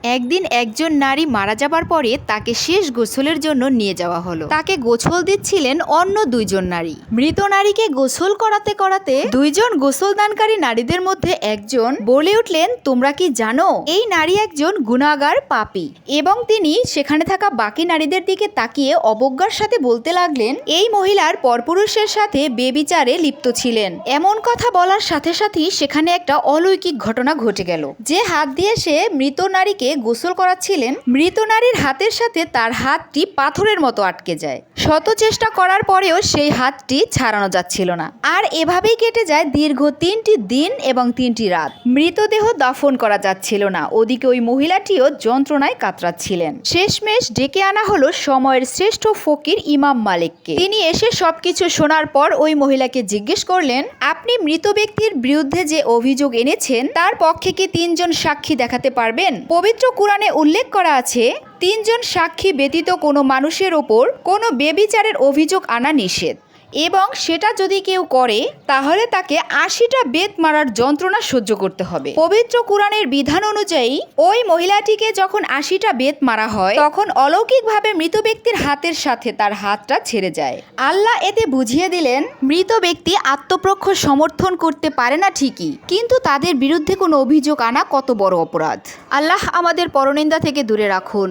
একদিন একজন নারী মারা যাবার পরে তাকে শেষ গোসলের জন্য নিয়ে যাওয়া হলো। তাকে গোসল দিচ্ছিলেন অন্য দুইজন নারী। মৃত নারীকে গোসল করাতে করাতে দুইজন গোসলদানকারী নারীদের মধ্যে একজন বলে উঠলেন, তোমরা কি জানো এই নারী একজন গুনাহগার পাপী। এবং তিনি সেখানে থাকা বাকি নারীদের দিকে তাকিয়ে অবজ্ঞার সাথে বলতে লাগলেন, এই মহিলার পরপুরুষের সাথে বেবিচারে লিপ্ত ছিলেন। এমন কথা বলার সাথে সাথেই সেখানে একটা অলৌকিক ঘটনা ঘটে গেল। যে হাত দিয়ে সে মৃত নারীকে গোসল করাচ্ছিলেন, মৃত নারীর হাতের সাথে তার হাতটি পাথরের মতো আটকে যায়। শত চেষ্টা করার পরেও সেই হাতটি ছাড়ানো যাচ্ছিল না। আর এভাবেই কেটে যায় দীর্ঘ 3টি দিন এবং 3টি রাত। মৃতদেহ দাফন করা যাচ্ছিল না, ওদিকে ওই মহিলাটিও যন্ত্রণায় কাতরাচ্ছিলেন। শেষমেশ ডেকে আনা হলো সময়ের শ্রেষ্ঠ ফকির ইমাম মালিককে। তিনি এসে সবকিছু শোনার পর ওই মহিলাকে জিজ্ঞেস করলেন, আপনি মৃত ব্যক্তির বিরুদ্ধে যে অভিযোগ এনেছেন তার পক্ষে কি 3 জন সাক্ষী দেখাতে পারবেন? পবিত্র কুরআনে উল্লেখ করা আছে, 3 জন সাক্ষী ব্যতীত কোনো মানুষের ওপর কোনো বেবিচারের অভিযোগ আনা নিষেধ, এবং সেটা যদি কেউ করে তাহলে তাকে 80টা বেত মারার যন্ত্রণা সহ্য করতে হবে। পবিত্র কুরআনের বিধান অনুযায়ী ওই মহিলাটিকে যখন 80টা বেত মারা হয় তখন অলৌকিকভাবে মৃত ব্যক্তির হাতের সাথে তার হাতটা ছেড়ে যায়। আল্লাহ এতে বুঝিয়ে দিলেন, মৃত ব্যক্তি আত্মপক্ষ সমর্থন করতে পারে না ঠিকই, কিন্তু তাদের বিরুদ্ধে কোনো অভিযোগ আনা কত বড় অপরাধ। আল্লাহ আমাদের পরনিন্দা থেকে দূরে রাখুন।